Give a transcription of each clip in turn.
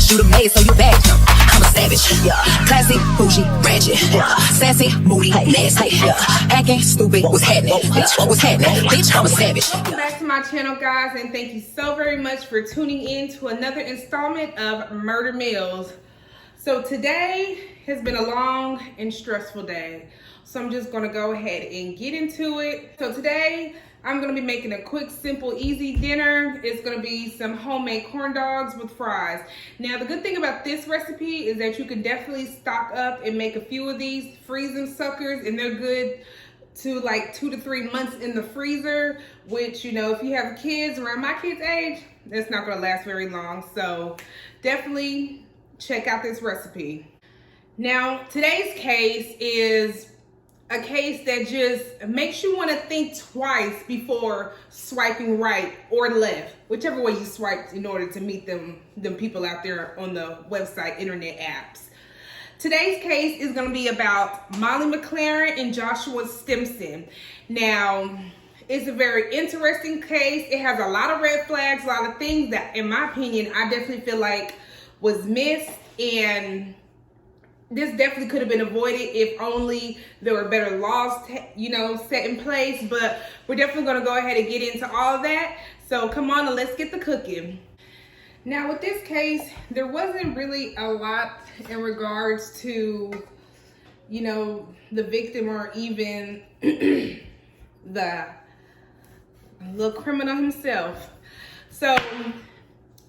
You the maid, so you bad. I'm a savage. Classy, bougie, ratchet. Sassy, moody, nasty. Acting stupid. What was happening? Bitch, what was happening? Bitch, I'm a savage. Welcome back to my channel, guys, and thank you so very much for tuning in to another installment of Murder Meals. So today has been a long and stressful day, so I'm just gonna go ahead and get into it. So today I'm gonna be making a quick, simple, easy dinner. It's gonna be some homemade corn dogs with fries. Now, the good thing about this recipe is that you can definitely stock up and make a few of these, freeze them suckers, and they're good to like 2 to 3 months in the freezer, which, you know, if you have kids around my kids' age, that's not gonna last very long. So definitely check out this recipe. Now, today's case is a case that just makes you want to think twice before swiping right or left, whichever way you swiped in order to meet them people out there on the website, internet apps. Today's case is going to be about Molly McClaren and Joshua Stimson. Now, it's a very interesting case. It has a lot of red flags, a lot of things that, in my opinion, I definitely feel like was missed, and this definitely could have been avoided if only there were better laws, you know, set in place. But we're definitely going to go ahead and get into all of that. So come on and let's get the cooking. Now, with this case, there wasn't really a lot in regards to, you know, the victim or even the little criminal himself. So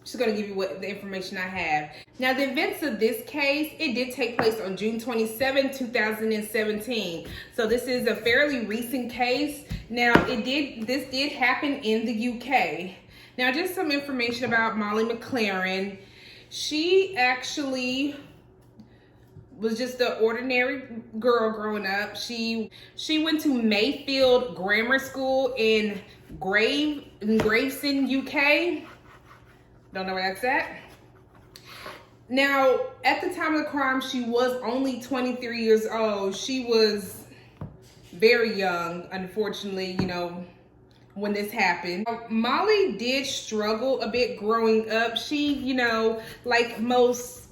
just gonna give you what the information I have. Now, the events of this case, it did take place on June 27, 2017. So this is a fairly recent case. Now, this did happen in the UK. Now, just some information about Molly McClaren. She actually was just an ordinary girl growing up. She went to Mayfield Grammar School in Gravesend, UK. Don't know where that's at. Now, at the time of the crime, she was only 23 years old. She was very young, unfortunately, you know, when this happened. Molly did struggle a bit growing up. She, you know, like most,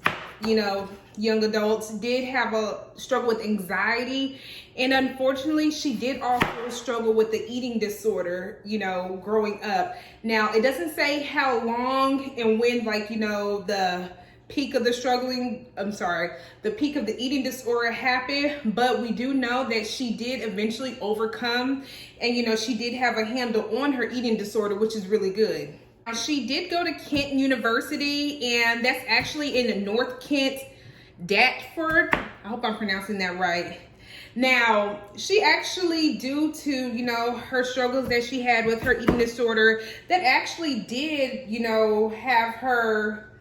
you know, young adults, did have a struggle with anxiety. And unfortunately, she did also struggle with the eating disorder, you know, growing up. Now, it doesn't say how long and when, like, you know, the peak of the peak of the eating disorder happened, but we do know that she did eventually overcome, and, you know, she did have a handle on her eating disorder, which is really good. Now, she did go to Kent University, and that's actually in the North Kent, Datford. I hope I'm pronouncing that right. Now, she actually, due to, you know, her struggles that she had with her eating disorder, that actually did, you know, have her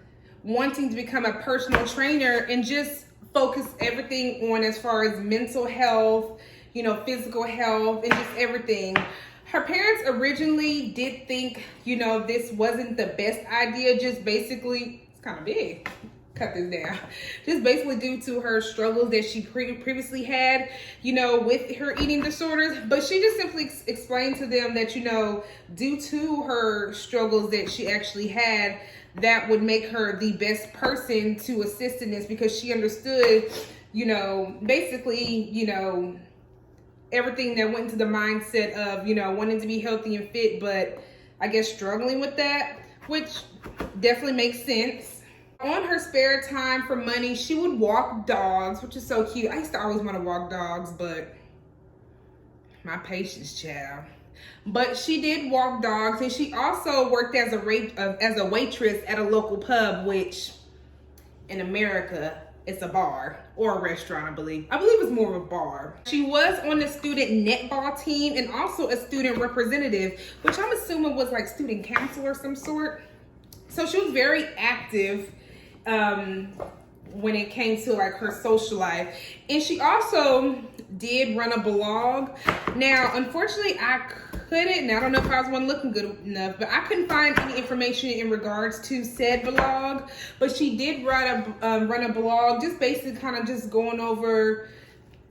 wanting to become a personal trainer and just focus everything on as far as mental health, you know, physical health, and just everything. Her parents originally did think, you know, this wasn't the best idea, just basically, it's kind of big. Cut this down. Just basically due to her struggles that she previously had, you know, with her eating disorders. But she just simply explained to them that, you know, due to her struggles that she actually had, that would make her the best person to assist in this, because she understood, you know, basically, you know, everything that went into the mindset of, you know, wanting to be healthy and fit, but I guess struggling with that, which definitely makes sense. On her spare time for money, she would walk dogs, which is so cute. I used to always want to walk dogs, but my patience, child. But she did walk dogs, and she also worked as a waitress at a local pub, which in America, it's a bar or a restaurant, I believe. I believe it's more of a bar. She was on the student netball team and also a student representative, which I'm assuming was like student council or some sort. So she was very active when it came to like her social life. And she also did run a blog. Now, unfortunately, I couldn't, and I don't know if I was one looking good enough, but I couldn't find any information in regards to said blog. But she did run a blog, just basically kind of just going over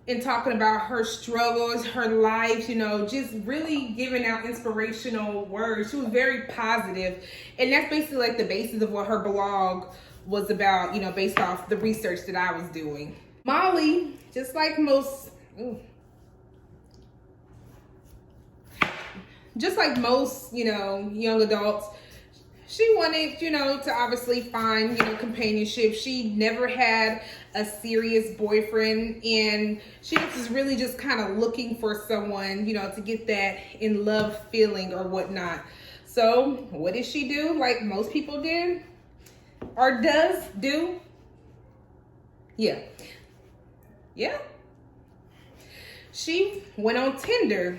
and talking about her struggles, her life, you know, just really giving out inspirational words. She was very positive, and that's basically like the basis of what her blog was about, you know, based off the research that I was doing. Molly, just like most, you know, young adults, she wanted, you know, to obviously find, you know, companionship. She never had a serious boyfriend, and she was really just kind of looking for someone, you know, to get that in love feeling or whatnot. So what did she do? Like most people did, or does do? Yeah. She went on Tinder.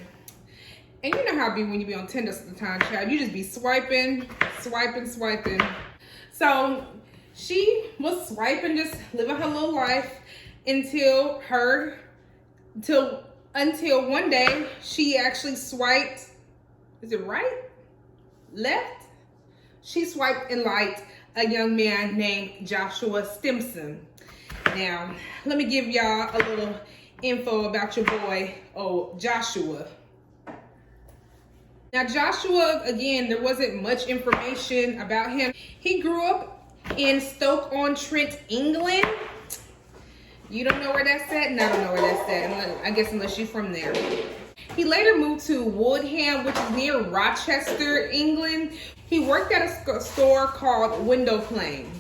And you know how it be when you be on Tinder sometimes, child. You just be swiping. So she was swiping, just living her little life until one day she actually swiped. Is it right? Left? She swiped and liked a young man named Joshua Stimson. Now, let me give y'all a little info about your boy, Joshua. Now, Joshua, again, there wasn't much information about him. He grew up in Stoke-on-Trent, England. You don't know where that's at? And I don't know where that's at, I guess unless you're from there. He later moved to Woodham, which is near Rochester, England. He worked at a store called Window Plane.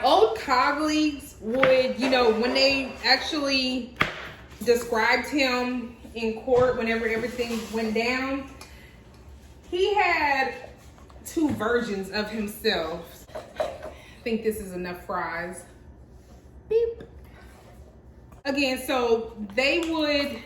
Old colleagues would, you know, when they actually described him in court, whenever everything went down, he had two versions of himself. I think this is enough fries. Beep. Again, so they would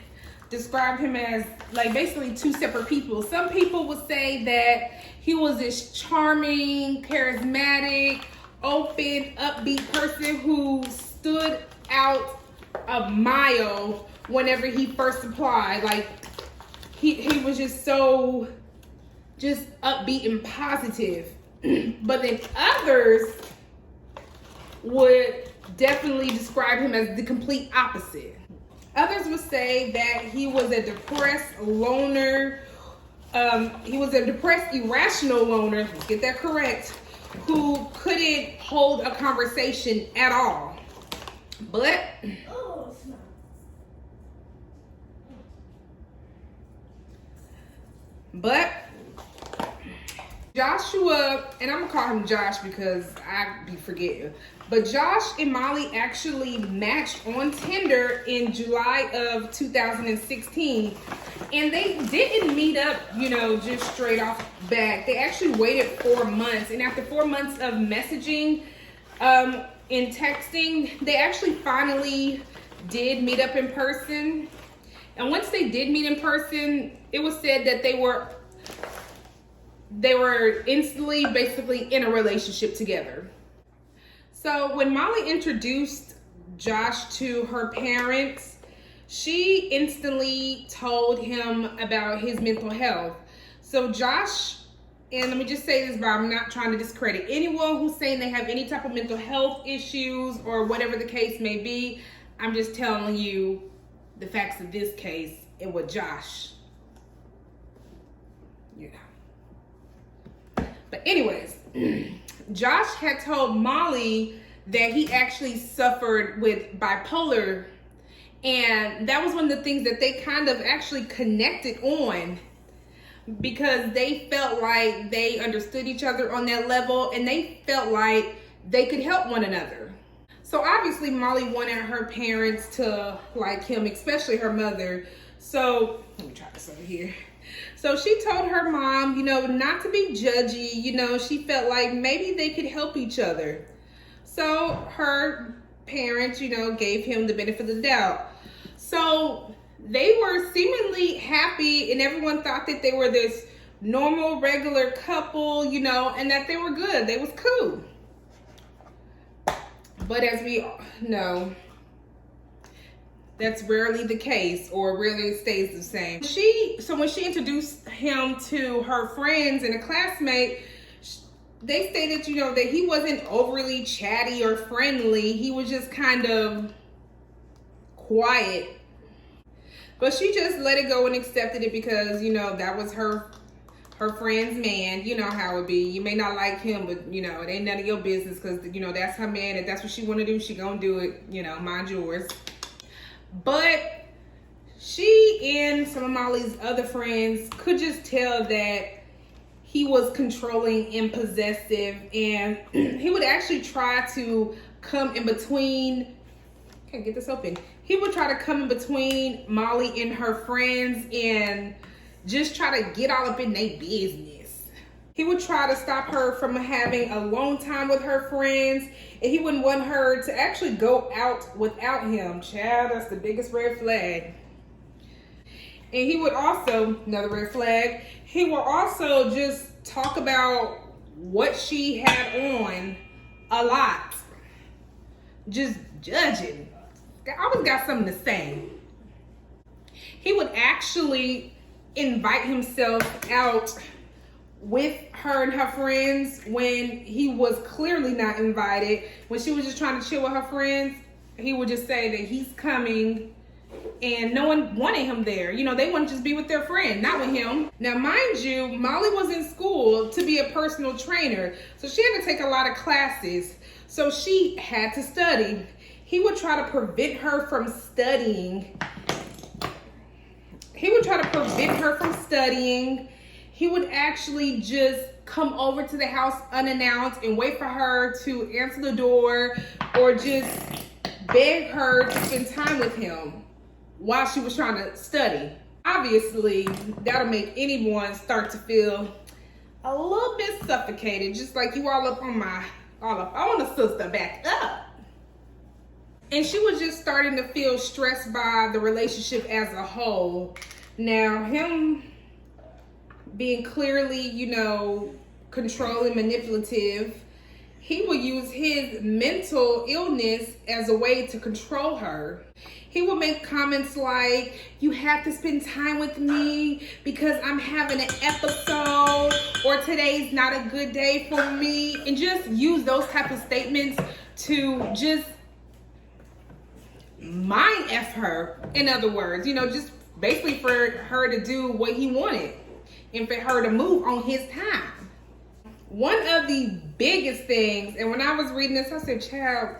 describe him as like basically two separate people. Some people would say that he was this charming, charismatic, open, upbeat person who stood out a mile whenever he first applied. Like he was just so upbeat and positive. But then others would definitely describe him as the complete opposite. Others would say that he was a depressed loner. He was a depressed, irrational loner, let's get that correct, who couldn't hold a conversation at all. But Joshua, and I'm gonna call him Josh because I be forgetting, but Josh and Molly actually matched on Tinder in July of 2016, and they didn't meet up, you know, just straight off bat. They actually waited 4 months, and after 4 months of messaging and texting, they actually finally did meet up in person. And once they did meet in person, it was said that they were instantly basically in a relationship together. So when Molly introduced Josh to her parents, she instantly told him about his mental health. So Josh, and let me just say this, but I'm not trying to discredit anyone who's saying they have any type of mental health issues or whatever the case may be. I'm just telling you the facts of this case and what Josh, you know. But anyways, Josh had told Molly that he actually suffered with bipolar, and that was one of the things that they kind of actually connected on, because they felt like they understood each other on that level, and they felt like they could help one another. So obviously Molly wanted her parents to like him, especially her mother. So let me try this over here. So she told her mom, you know, not to be judgy. You know, she felt like maybe they could help each other. So her parents, you know, gave him the benefit of the doubt. So they were seemingly happy, and everyone thought that they were this normal, regular couple, you know, and that they were good. They was cool. But as we know, that's rarely the case, or rarely stays the same. So when she introduced him to her friends and a classmate, they stated, you know, that he wasn't overly chatty or friendly. He was just kind of quiet. But she just let it go and accepted it because, you know, that was her her friend's man. You know how it be. You may not like him, but you know, it ain't none of your business, because you know that's her man. If that's what she want to do, she gonna do it. You know, mind yours. But she and some of Molly's other friends could just tell that he was controlling and possessive, and he would actually try to come in between. Can't get this open. He would try to come in between Molly and her friends and just try to get all up in their business. He would try to stop her from having alone time with her friends, and he wouldn't want her to actually go out without him. Child, that's the biggest red flag. And he would also, another red flag, he will also just talk about what she had on a lot. Just judging. I always got something to say. He would actually invite himself out with her and her friends when he was clearly not invited. When she was just trying to chill with her friends, he would just say that he's coming, and no one wanted him there. You know, they want to just be with their friend, not with him. Now, mind you, Molly was in school to be a personal trainer, so she had to take a lot of classes. So she had to study. He would try to prevent her from studying. He would actually just come over to the house unannounced and wait for her to answer the door, or just beg her to spend time with him while she was trying to study. Obviously, that'll make anyone start to feel a little bit suffocated, just like you all up on a sister, back up. And she was just starting to feel stressed by the relationship as a whole. Now, him being clearly, you know, controlling, manipulative, he would use his mental illness as a way to control her. He would make comments like, you have to spend time with me because I'm having an episode, or today's not a good day for me, and just use those type of statements to just mind F her. In other words, you know, just basically for her to do what he wanted and for her to move on his time. One of the biggest things, and when I was reading this, I said, child,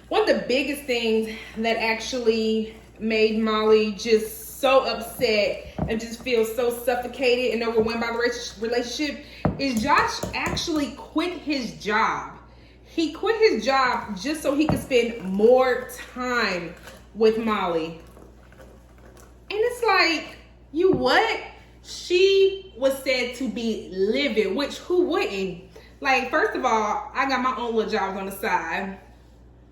one of the biggest things that actually made Molly just so upset and just feel so suffocated and overwhelmed by the relationship is Josh actually quit his job. He quit his job just so he could spend more time with Molly. And it's like, you what? She was said to be livid, which who wouldn't? Like, first of all, I got my own little jobs on the side.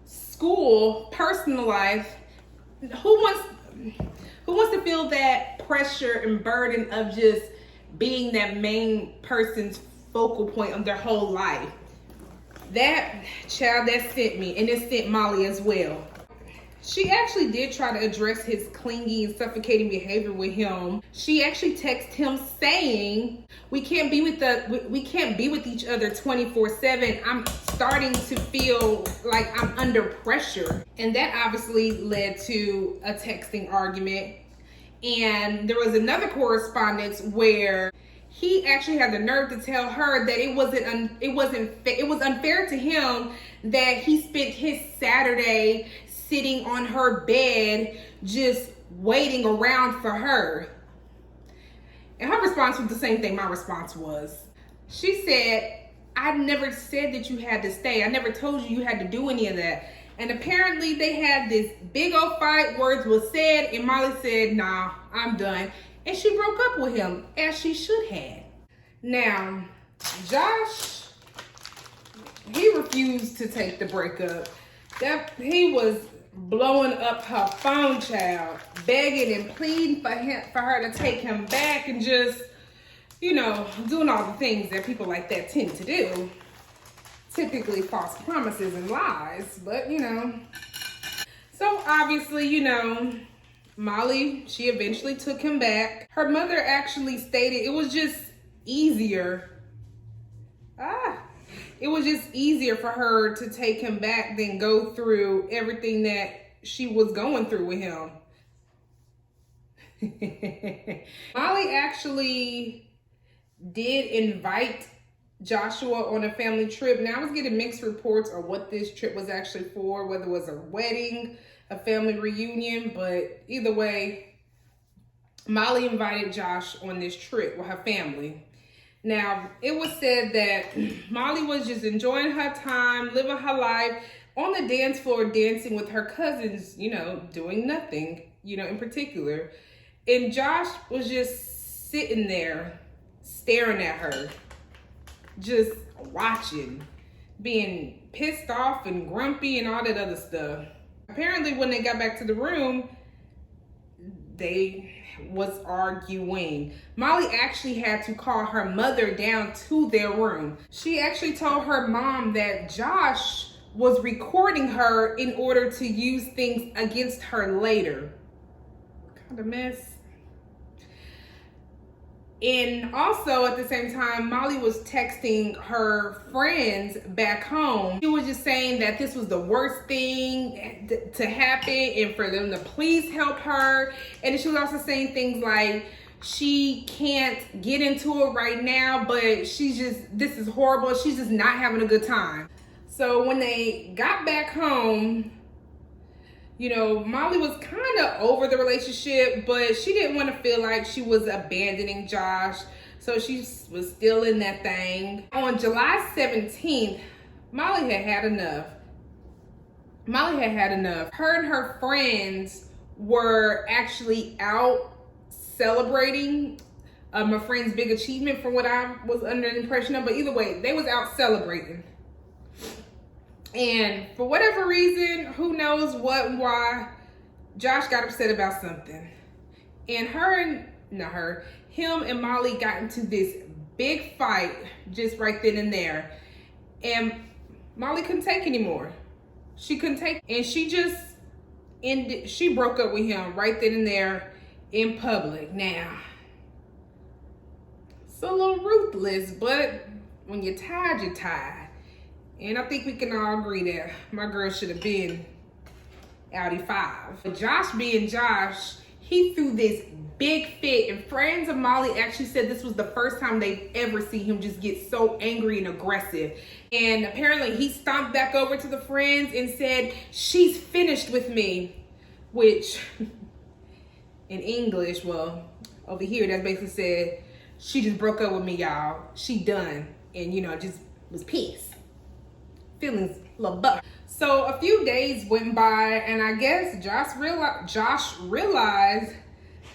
School, personal life. Who wants to feel that pressure and burden of just being that main person's focal point of their whole life? That child, that sent me, and it sent Molly as well. She actually did try to address his clingy and suffocating behavior with him. She actually texted him saying, we can't be with each other 24/7. I'm starting to feel like I'm under pressure. And that obviously led to a texting argument. And there was another correspondence where he actually had the nerve to tell her that it was unfair to him that he spent his Saturday sitting on her bed just waiting around for her. And her response was the same thing my response was. She said, I never said that you had to stay. I never told you you had to do any of that. And apparently they had this big old fight, words were said, and Molly said, nah, I'm done. And she broke up with him, as she should have. Now, Josh, he refused to take the breakup. He was blowing up her phone, child, begging and pleading for her to take him back, and just, you know, doing all the things that people like that tend to do. Typically false promises and lies, but you know. So obviously, you know, Molly, she eventually took him back. Her mother actually stated it was just easier. It was just easier for her to take him back than go through everything that she was going through with him. Molly actually did invite Joshua on a family trip. Now I was getting mixed reports on what this trip was actually for, whether it was a wedding, a family reunion, but either way, Molly invited Josh on this trip with her family. Now, it was said that Molly was just enjoying her time, living her life on the dance floor, dancing with her cousins, you know, doing nothing, you know, in particular. And Josh was just sitting there staring at her, just watching, being pissed off and grumpy and all that other stuff. Apparently, when they got back to the room, they was arguing. Molly actually had to call her mother down to their room. She actually told her mom that Josh was recording her in order to use things against her later. Kind of mess. And also at the same time, Molly was texting her friends back home. She was just saying that this was the worst thing to happen and for them to please help her. And she was also saying things like, she can't get into it right now, but this is horrible. She's just not having a good time. So when they got back home, you know, Molly was kind of over the relationship, but she didn't want to feel like she was abandoning Josh. So she was still in that thing. On July 17th, Molly had had enough. Molly had had enough. Her and her friends were actually out celebrating my friend's big achievement, from what I was under the impression of. But either way, they was out celebrating. And for whatever reason, who knows what and why, Josh got upset about something. And him and Molly got into this big fight just right then and there. And Molly couldn't take anymore. She couldn't take, and she broke up with him right then and there in public. Now, it's a little ruthless, but when you're tired, you're tired. And I think we can all agree that my girl should have been Audi 5. But Josh being Josh, he threw this big fit, and friends of Molly actually said this was the first time they've ever seen him just get so angry and aggressive. And apparently he stomped back over to the friends and said, "She's finished with me," which in English, well, over here, that basically said, she just broke up with me, y'all. She done. And, you know, just was pissed. Feelings a little butt. So a few days went by, and I guess Josh realized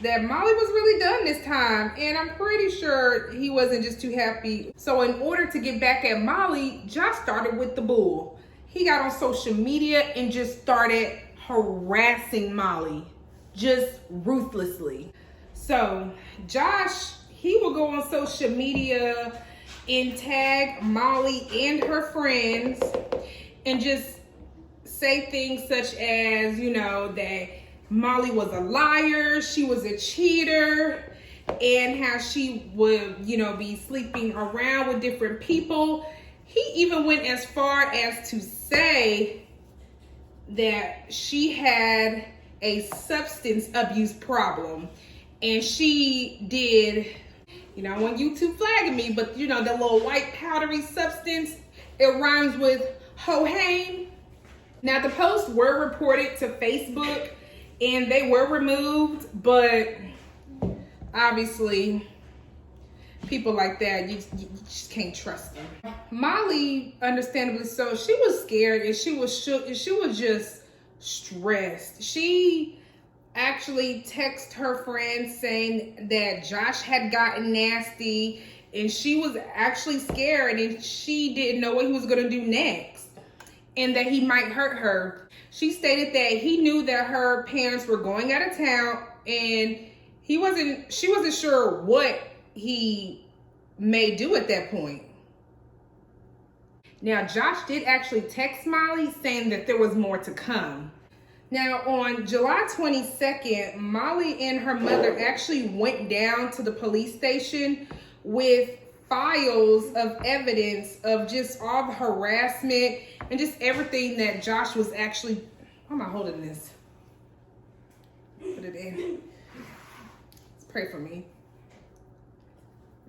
that Molly was really done this time, and I'm pretty sure he wasn't just too happy. So in order to get back at Molly, Josh started with the bull. He got on social media and just started harassing Molly, just ruthlessly. So Josh, he will go on social media and tag Molly and her friends and just say things such as, you know, that Molly was a liar, she was a cheater, and how she would, you know, be sleeping around with different people. He even went as far as to say that she had a substance abuse problem, and she did, you know, on YouTube flagging me, but you know, the little white powdery substance, it rhymes with Hohaim. Now the posts were reported to Facebook and they were removed, but obviously people like that, you just can't trust them. Molly, understandably so, she was scared and she was shook and she was just stressed. She actually texted her friend saying that Josh had gotten nasty, and she was actually scared and she didn't know what he was going to do next and that he might hurt her. She stated that he knew that her parents were going out of town and she wasn't sure what he may do at that point. Now, Josh did actually text Molly saying that there was more to come. Now, on July 22nd, Molly and her mother actually went down to the police station with files of evidence of just all the harassment and just everything that Josh was actually... How am I holding this? Put it in. Pray for me.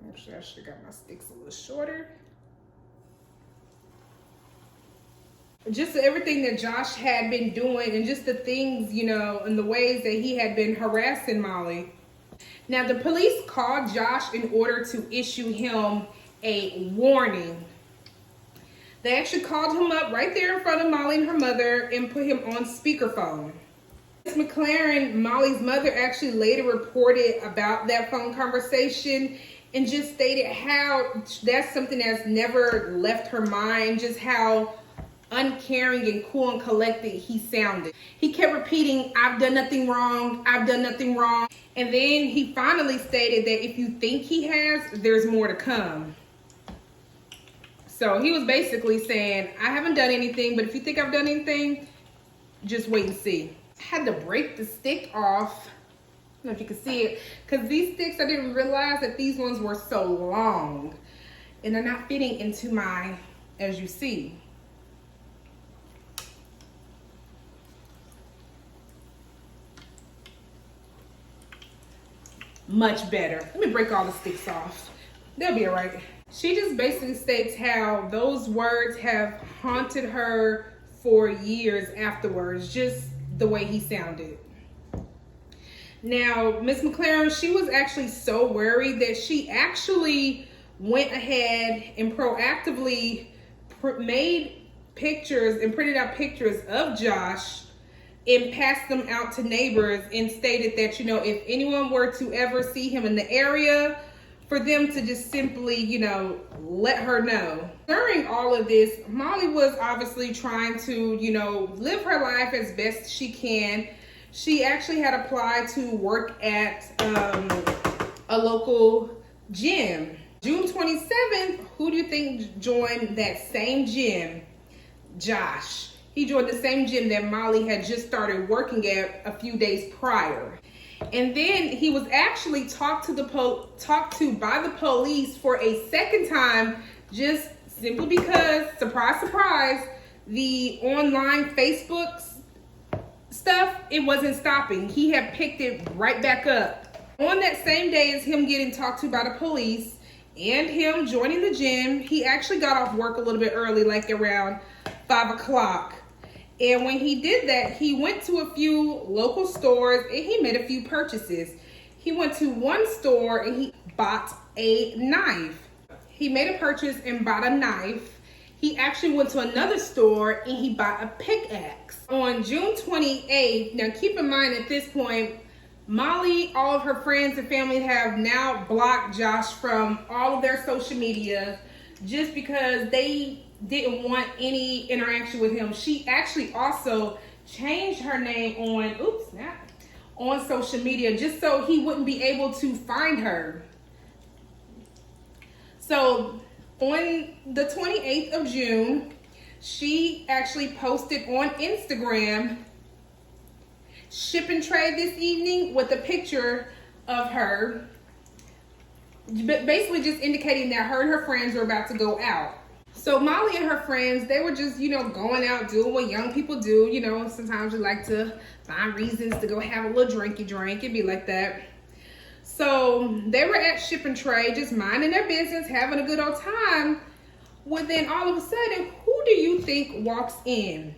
Actually, I should have got my sticks a little shorter. Just everything that Josh had been doing and just the things, you know, and the ways that he had been harassing Molly. Now, the police called Josh in order to issue him a warning. They actually called him up right there in front of Molly and her mother and put him on speakerphone. Miss McClaren, Molly's mother, actually later reported about that phone conversation and just stated how that's something that's never left her mind, just how uncaring and cool and collected he sounded. He kept repeating, "I've done nothing wrong, I've done nothing wrong." And then he finally stated that if you think he has, there's more to come. So he was basically saying, I haven't done anything, but if you think I've done anything, just wait and see. I had to break the stick off. I don't know if you can see it, because these sticks, I didn't realize that these ones were so long and they're not fitting into my, as you see. Much better. Let me break all the sticks off. They'll be all right. She just basically states how those words have haunted her for years afterwards, just the way he sounded. Now, Miss McClaren, she was actually so worried that she actually went ahead and proactively made pictures and printed out pictures of Josh and passed them out to neighbors and stated that, you know, if anyone were to ever see him in the area, for them to just simply, you know, let her know. During all of this, Molly was obviously trying to, you know, live her life as best she can. She actually had applied to work at a local gym. June 27th, who do you think joined that same gym? Josh. He joined the same gym that Molly had just started working at a few days prior. And then he was actually talked to by the police for a second time, just simply because, surprise, surprise, the online Facebook stuff, it wasn't stopping. He had picked it right back up. On that same day as him getting talked to by the police and him joining the gym, he actually got off work a little bit early, like around 5 o'clock. And when he did that, he went to a few local stores and he made a few purchases. He went to one store and he bought a knife. He made a purchase and bought a knife. He actually went to another store and he bought a pickaxe. On June 28th, now keep in mind at this point, Molly, all of her friends and family have now blocked Josh from all of their social media just because they didn't want any interaction with him. She actually also changed her name on social media just so he wouldn't be able to find her. So on the 28th of June, she actually posted on Instagram, "Ship and trade this evening," with a picture of her, but basically just indicating that her and her friends were about to go out. So Molly and her friends, they were just, you know, going out, doing what young people do. You know, sometimes we like to find reasons to go have a little drinky drink. It'd be like that. So they were at Ship and Trade, just minding their business, having a good old time. Well, then all of a sudden, who do you think walks in?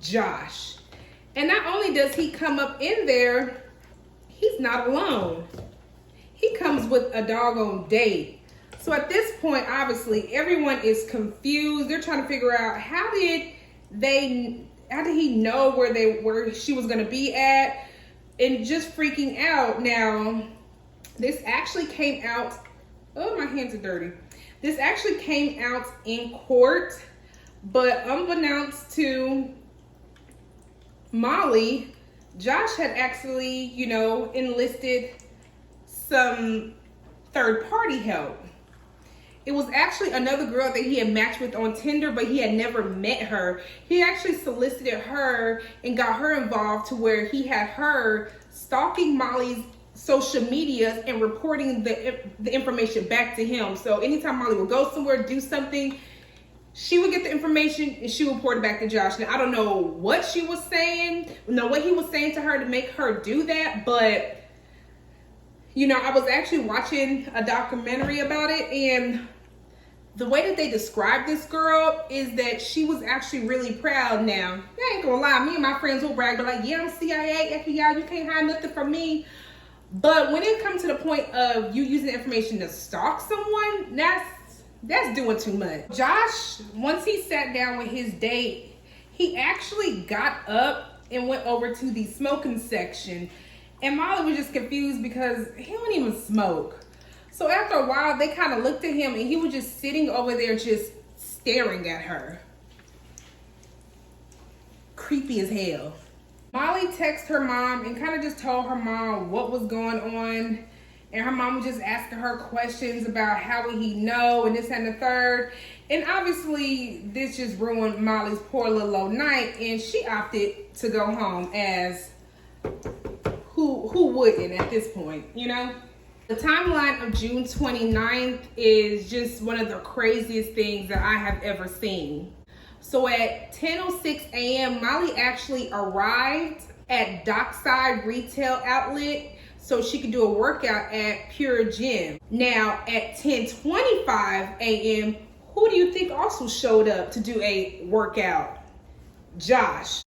Josh. And not only does he come up in there, he's not alone. He comes with a doggone date. So at this point, obviously, everyone is confused. They're trying to figure out how did he know where she was gonna be at, and just freaking out. Now, this actually came out, oh, my hands are dirty. This actually came out in court, but unbeknownst to Molly, Josh had actually, you know, enlisted some third-party help. It was actually another girl that he had matched with on Tinder, but he had never met her. He actually solicited her and got her involved to where he had her stalking Molly's social media and reporting the information back to him. So anytime Molly would go somewhere, do something, she would get the information and she would report it back to Josh. Now, I don't know what she was saying, what he was saying to her to make her do that, but You know, I was actually watching a documentary about it, and the way that they described this girl is that she was actually really proud. Now, I ain't gonna lie, me and my friends will brag, but like, yeah, I'm CIA, FBI, you can't hide nothing from me. But when it comes to the point of you using information to stalk someone, that's doing too much. Josh, once he sat down with his date, he actually got up and went over to the smoking section. And Molly was just confused because he don't even smoke. So after a while, they kind of looked at him and he was just sitting over there just staring at her. Creepy as hell. Molly texted her mom and kind of just told her mom what was going on. And her mom was just asking her questions about how would he know and this and the third. And obviously, this just ruined Molly's poor little old night. And she opted to go home, as who wouldn't at this point, you know? The timeline of June 29th is just one of the craziest things that I have ever seen. So at 10:06 a.m., Molly actually arrived at Dockside Retail Outlet so she could do a workout at Pure Gym. Now at 10:25 a.m., who do you think also showed up to do a workout? Josh.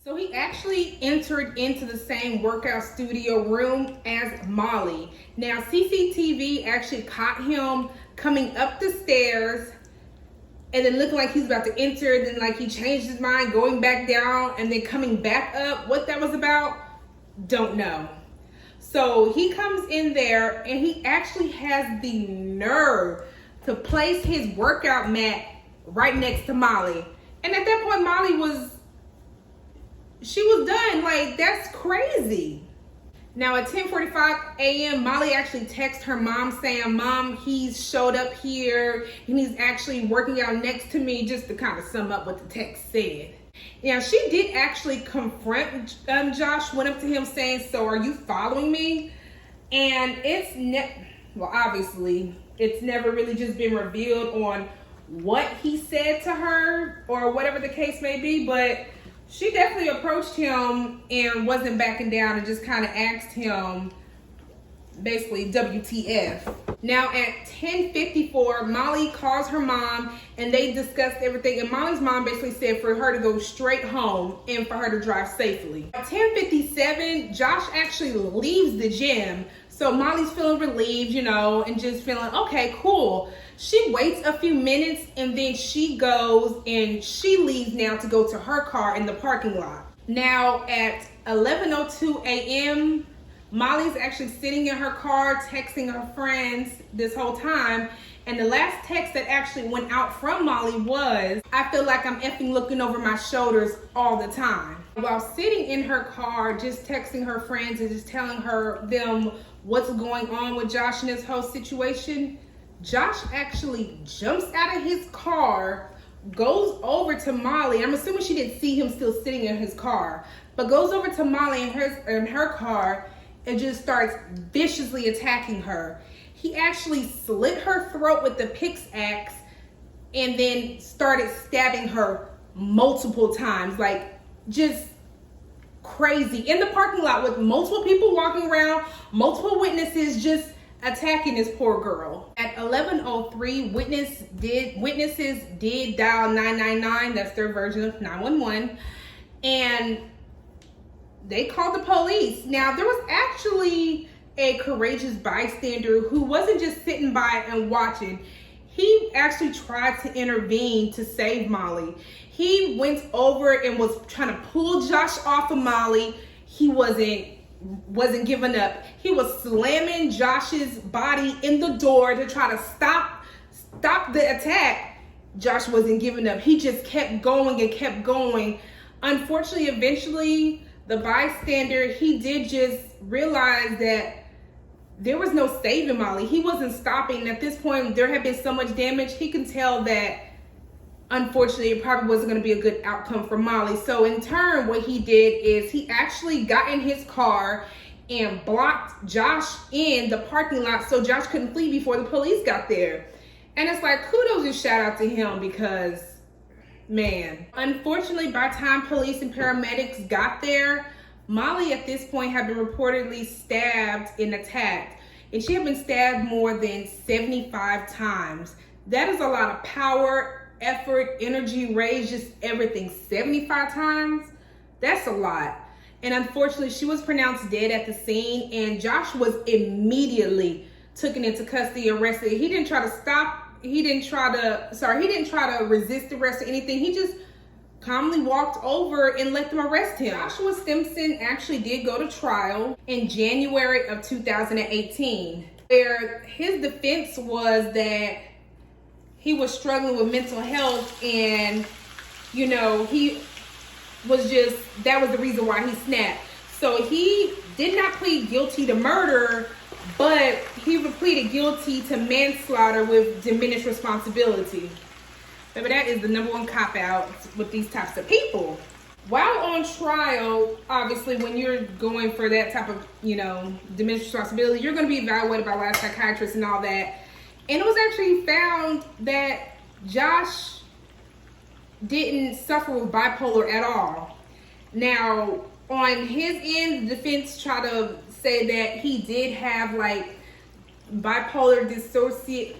So he actually entered into the same workout studio room as Molly. Now CCTV actually caught him coming up the stairs and then looking like he's about to enter, then like he changed his mind, going back down and then coming back up. What that was about, don't know. So he comes in there and he actually has the nerve to place his workout mat right next to Molly. And at that point, Molly was done. Like, that's crazy. Now at 10:45 a.m., Molly actually texted her mom saying, Mom, he's showed up here and he's actually working out next to me, just to kind of sum up what the text said. Now she did actually confront Josh, went up to him saying, so are you following me? And obviously it's never really just been revealed on what he said to her or whatever the case may be, but she definitely approached him and wasn't backing down and just kind of asked him basically WTF. Now at 10:54, Molly calls her mom and they discussed everything, and Molly's mom basically said for her to go straight home and for her to drive safely. At 10:57, Josh actually leaves the gym, so Molly's feeling relieved, you know, and just feeling, okay, cool. She waits a few minutes and then she goes and she leaves now to go to her car in the parking lot. Now at 11:02 a.m., Molly's actually sitting in her car texting her friends this whole time, and the last text that actually went out from Molly was, I feel like I'm effing looking over my shoulders all the time. While sitting in her car just texting her friends and just telling them what's going on with Josh and this whole situation, Josh actually jumps out of his car, goes over to Molly. I'm assuming she didn't see him still sitting in his car, but goes over to Molly in her car and just starts viciously attacking her. He actually slit her throat with the pickaxe and then started stabbing her multiple times, like just crazy, in the parking lot with multiple people walking around, multiple witnesses just attacking this poor girl. At 11:03, witnesses did dial 999. That's their version of 911, and they called the police. Now there was actually a courageous bystander who wasn't just sitting by and watching. He actually tried to intervene to save Molly. He went over and was trying to pull Josh off of Molly. He wasn't giving up. He was slamming Josh's body in the door to try to stop the attack. Josh wasn't giving up. He just kept going and kept going. Unfortunately, eventually, the bystander, he did just realize that there was no saving Molly. He wasn't stopping. At this point, there had been so much damage. He can tell that, unfortunately, it probably wasn't going to be a good outcome for Molly. So in turn, what he did is he actually got in his car and blocked Josh in the parking lot so Josh couldn't flee before the police got there. And it's like, kudos and shout out to him because, man. Unfortunately, by the time police and paramedics got there, Molly at this point had been reportedly stabbed and attacked. And she had been stabbed more than 75 times. That is a lot of power, effort, energy, rage, just everything. 75 times? That's a lot. And unfortunately, she was pronounced dead at the scene, and Josh was immediately taken into custody, arrested. He didn't try to resist arrest or anything. He just calmly walked over and let them arrest him. Joshua Stimson actually did go to trial in January of 2018, where his defense was that he was struggling with mental health, and that was the reason why he snapped. So he did not plead guilty to murder, but he pleaded guilty to manslaughter with diminished responsibility. But that is the number one cop out with these types of people. While on trial, obviously, when you're going for that type of, diminished responsibility, you're going to be evaluated by a lot of psychiatrists and all that. And it was actually found that Josh didn't suffer with bipolar at all. Now, on his end, the defense tried to say that he did have bipolar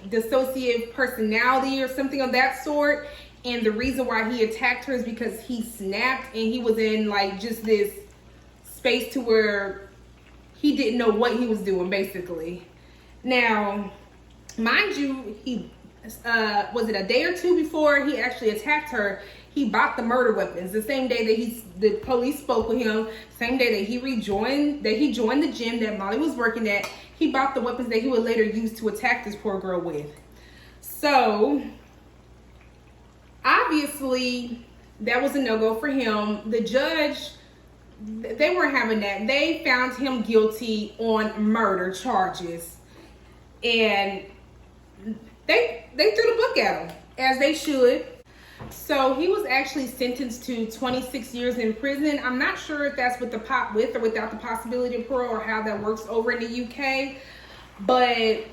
dissociative personality or something of that sort. And the reason why he attacked her is because he snapped and he was in just this space to where he didn't know what he was doing, basically. Now, mind you, he was it a day or two before he actually attacked her, he bought the murder weapons. The same day that the police spoke with him, same day that he joined the gym that Molly was working at, he bought the weapons that he would later use to attack this poor girl with. So, obviously, that was a no-go for him. The judge, they weren't having that. They found him guilty on murder charges. And they threw the book at him, as they should. So he was actually sentenced to 26 years in prison. I'm not sure if that's with or without the possibility of parole, or how that works over in the UK. But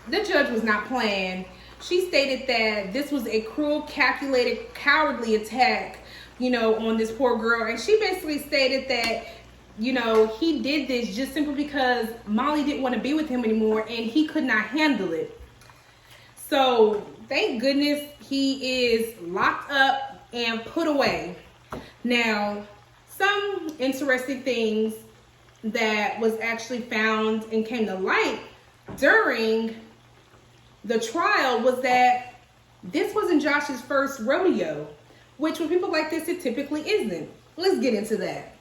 the judge was not playing. She stated that this was a cruel, calculated, cowardly attack, on this poor girl. And she basically stated that, he did this just simply because Molly didn't want to be with him anymore and he could not handle it. So thank goodness he is locked up and put away. Now, some interesting things that was actually found and came to light during the trial was that this wasn't Josh's first rodeo, which with people like this, it typically isn't. Let's get into that.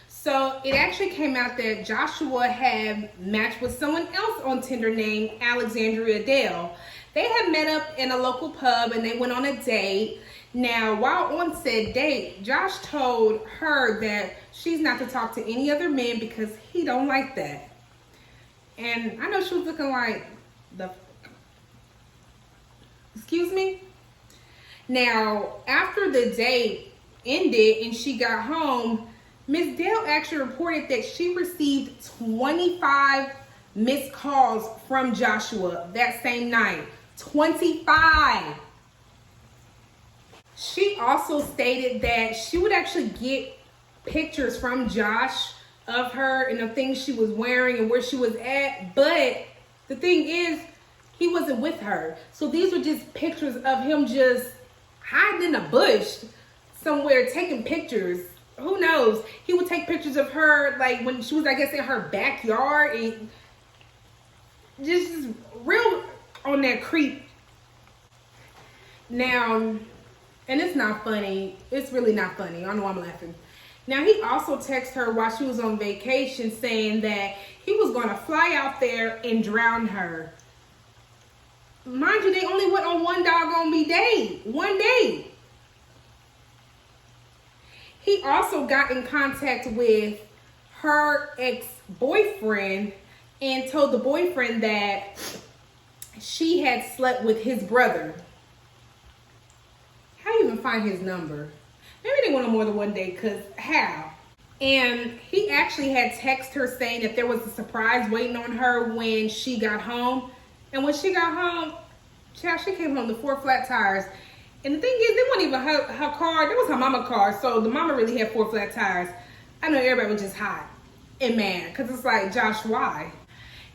So it actually came out that Joshua had matched with someone else on Tinder named Alexandria Dale. They had met up in a local pub and they went on a date. Now, while on said date, Josh told her that she's not to talk to any other men because he don't like that. And I know she was looking like, excuse me? Now, after the date ended and she got home, Ms. Dale actually reported that she received 25 missed calls from Joshua that same night. 25. She also stated that she would actually get pictures from Josh of her and the things she was wearing and where she was at. But the thing is, he wasn't with her. So these were just pictures of him just hiding in a bush somewhere taking pictures. Who knows? He would take pictures of her when she was, I guess, in her backyard and just real on that creep. Now, and it's not funny. It's really not funny. I know I'm laughing. Now, he also texted her while she was on vacation saying that he was going to fly out there and drown her. Mind you, they only went on one doggone date. One day. He also got in contact with her ex-boyfriend and told the boyfriend that she had slept with his brother. How do you even find his number? Maybe they went on more than one date, because how? And he actually had texted her saying that there was a surprise waiting on her when she got home. And when she got home, child, she came home to 4 flat tires. And the thing is, they wasn't even her car. That was her mama's car. So the mama really had 4 flat tires. I know everybody was just hot and mad. Because it's like, Josh, why?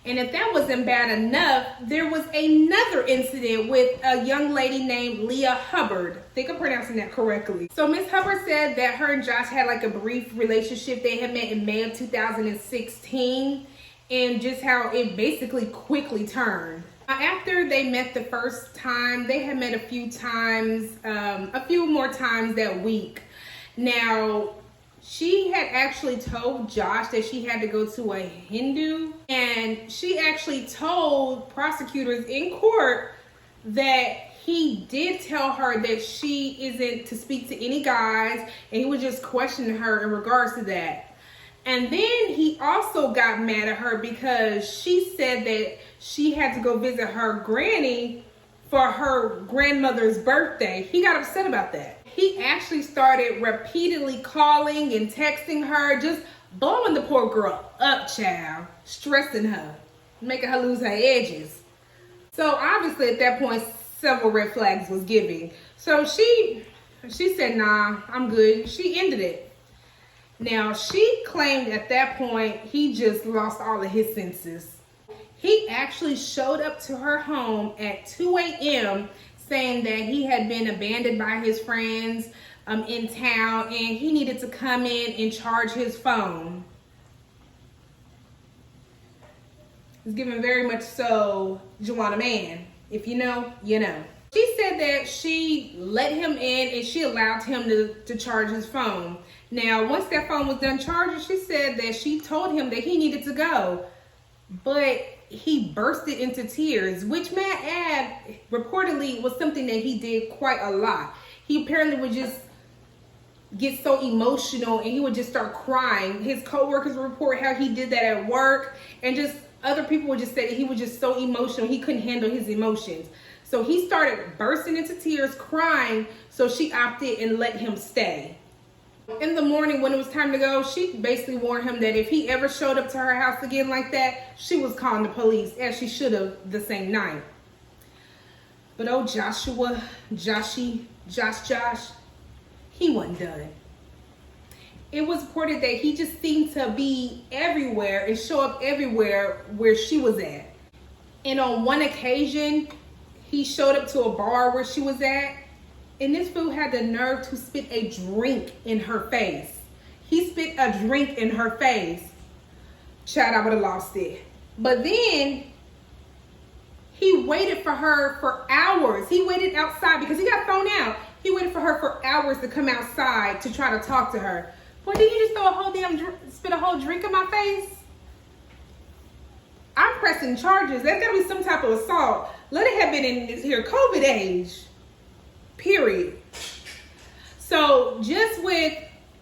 And if that wasn't bad enough, there was another incident with a young lady named Leah Hubbard. I think I'm pronouncing that correctly. So Miss Hubbard said that her and Josh had like a brief relationship. They had met in May of 2016, and just how it basically quickly turned. After they met the first time, they had met a few times, a few more times that week. Now, she had actually told Josh that she had to go to a Hindu, and she actually told prosecutors in court that he did tell her that she isn't to speak to any guys, and he was just questioning her in regards to that. And then he also got mad at her because she said that she had to go visit her granny for her grandmother's birthday. He got upset about that. He actually started repeatedly calling and texting her, just blowing the poor girl up, child, stressing her, making her lose her edges. So obviously at that point, several red flags was giving. So she said, nah, I'm good. She ended it. Now, she claimed at that point, he just lost all of his senses. He actually showed up to her home at 2 a.m. saying that he had been abandoned by his friends in town, and he needed to come in and charge his phone. It's given very much so Joanna Man. If you know, you know. She said that she let him in and she allowed him to charge his phone. Now, once that phone was done charging, she said that she told him that he needed to go. But he bursted into tears, which may I add, reportedly was something that he did quite a lot. He apparently would just get so emotional and he would just start crying. His coworkers report how he did that at work, and just other people would just say that he was just so emotional, he couldn't handle his emotions. So he started bursting into tears, crying, so she opted and let him stay. In the morning when it was time to go, she basically warned him that if he ever showed up to her house again like that, she was calling the police, as she should have the same night. But oh, Josh, he wasn't done. It was reported that he just seemed to be everywhere and show up everywhere where she was at. And on one occasion, he showed up to a bar where she was at, and this fool had the nerve to spit a drink in her face. He spit a drink in her face. Child, I would have lost it. But then he waited for her for hours. He waited outside because he got thrown out. He waited for her for hours to come outside to try to talk to her. Boy, did you just throw a whole spit a whole drink in my face? I'm pressing charges. There's gotta be some type of assault. Let it have been in this here COVID age. Period. So just with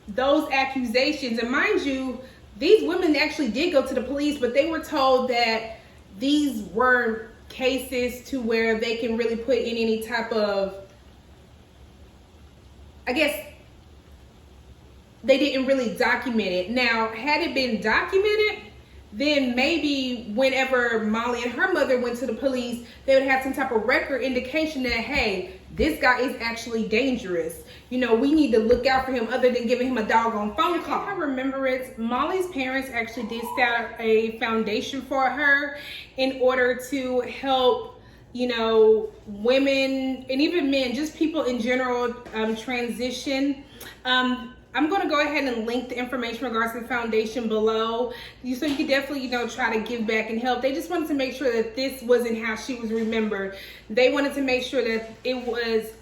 those accusations, and mind you, these women actually did go to the police, but they were told that these weren't cases to where they can really put in any type of, I guess, they didn't really document it. Now, had it been documented, then maybe whenever Molly and her mother went to the police, they would have some type of record indication that, hey, this guy is actually dangerous. You know, we need to look out for him other than giving him a doggone phone call. If I remember it, Molly's parents actually did start a foundation for her in order to help, you know, women and even men, just people in general, transition. I'm going to go ahead and link the information in regards to the foundation below, so you can definitely, you know, try to give back and help. They just wanted to make sure that this wasn't how she was remembered. They wanted to make sure that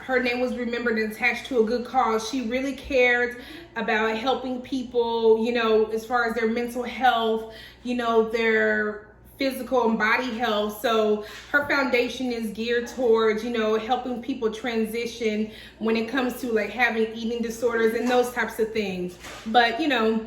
her name was remembered and attached to a good cause. She really cared about helping people, you know, as far as their mental health, you know, their physical and body health. So her foundation is geared towards, you know, helping people transition when it comes to like having eating disorders and those types of things. But, you know,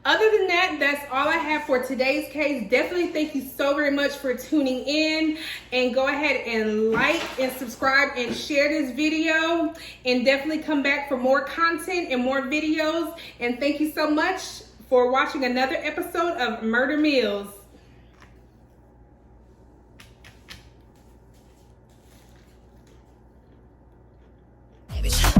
Other than that, that's all I have for today's case. Definitely thank you so very much for tuning in, and go ahead and like and subscribe and share this video, and definitely come back for more content and more videos. And thank you so much for watching another episode of Murder Meals. Savage.